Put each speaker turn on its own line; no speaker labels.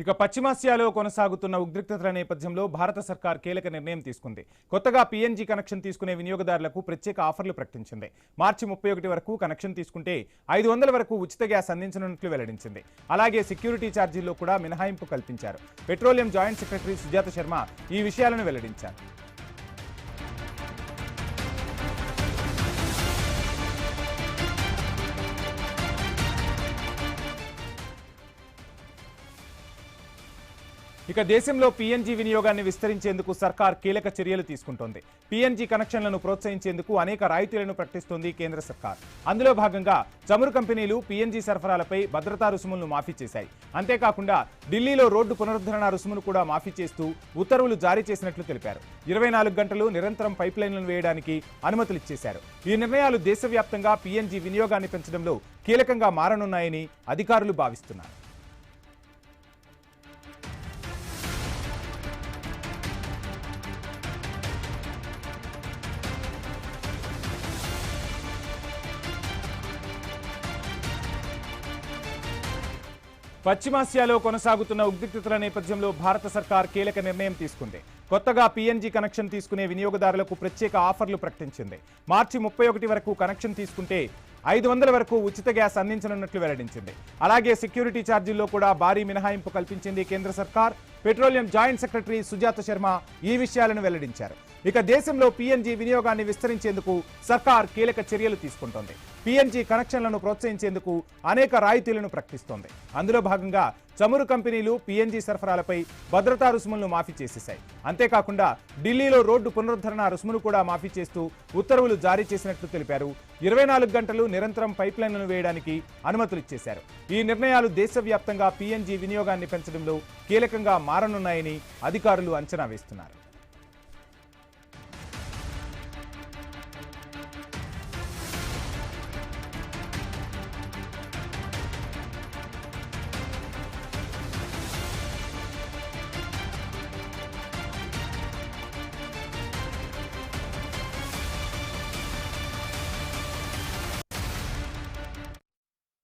ఇక పశ్చిమాసియాలో కొనసాగుతున్న ఉద్రిక్తతల నేపథ్యంలో భారత సర్కార్ కీలక నిర్ణయం తీసుకుంది. కొత్తగా పీఎన్జీ కనెక్షన్ తీసుకునే వినియోగదారులకు ప్రత్యేక ఆఫర్లు ప్రకటించింది. మార్చి 31 వరకు కనెక్షన్ తీసుకుంటే 500 వరకు ఉచిత గ్యాస్ అందించనున్నట్లు వెల్లడించింది. అలాగే సెక్యూరిటీ ఛార్జీల్లో కూడా మినహాయింపు కల్పించారు. Petroleum joint secretary Sujatha Sharma ఈ విషయాలను వెల్లడించారు. ఇక దేశంలో పీఎన్జీ వినియోగాన్ని విస్తరించేందుకు సర్కార్ కీలక చర్యలు తీసుకుంటోంది. పీఎన్జీ కనెక్షన్లను ప్రోత్సహించేందుకు అనేక రాయితీలను ప్రకటిస్తోంది కేంద్ర సర్కార్. అందులో భాగంగా చమురు కంపెనీలు పీఎన్జీ సరఫరాలపై భద్రతా రుసుములను మాఫీ చేశాయి. అంతేకాకుండా ఢిల్లీలో రోడ్డు పునరుద్ధరణ రుసుమును కూడా మాఫీ చేస్తూ ఉత్తర్వులు జారీ చేసినట్లు తెలిపారు. 24 గంటలు నిరంతరం పైప్లైన్లను వేయడానికి అనుమతులు ఇచ్చేశారు. ఈ నిర్ణయాలు దేశవ్యాప్తంగా పీఎన్జీ వినియోగాన్ని పెంచడంలో కీలకంగా మారనున్నాయని అధికారులు భావిస్తున్నారు. పశ్చిమాసియాలో కొనసాగుతున్న ఉద్రిక్తతల నేపథ్యంలో భారత సర్కార్ కీలక నిర్ణయం తీసుకుంది. కొత్తగా పీఎన్జీ కనెక్షన్ తీసుకునే వినియోగదారులకు ప్రత్యేక ఆఫర్లు ప్రకటించింది. మార్చి 31 వరకు కనెక్షన్ తీసుకుంటే 500 వరకు ఉచిత గ్యాస్ అందించనున్నట్లు వెల్లడించింది. అలాగే సెక్యూరిటీ ఛార్జీల్లో కూడా భారీ మినహాయింపు కల్పించింది కేంద్ర సర్కార్. Petroleum joint secretary Sujatha Sharma ఈ విషయాలను వెల్లడించారు. ఇక దేశంలో పీఎన్జీ వినియోగాన్ని విస్తరించేందుకు సర్కార్ కీలక చర్యలు తీసుకుంటోంది. పీఎన్జీ కనెక్షన్లను ప్రోత్సహించేందుకు అనేక రాయితీలను ప్రకటిస్తోంది. అందులో భాగంగా చమురు కంపెనీలు పీఎన్జీ సరఫరాలపై భద్రతా రుసుములను మాఫీ చేసేశాయి. అంతేకాకుండా ఢిల్లీలో రోడ్డు పునరుద్ధరణ రుసుమును కూడా మాఫీ చేస్తూ ఉత్తర్వులు జారీ చేసినట్లు తెలిపారు. 24 గంటలు నిరంతరం పైప్లైన్లను వేయడానికి అనుమతులు ఇచ్చేశారు. ఈ నిర్ణయాలు దేశవ్యాప్తంగా పీఎన్జీ వినియోగాన్ని పెంచడంలో కీలకంగా మారనున్నాయని అధికారులు అంచనా వేస్తున్నారు.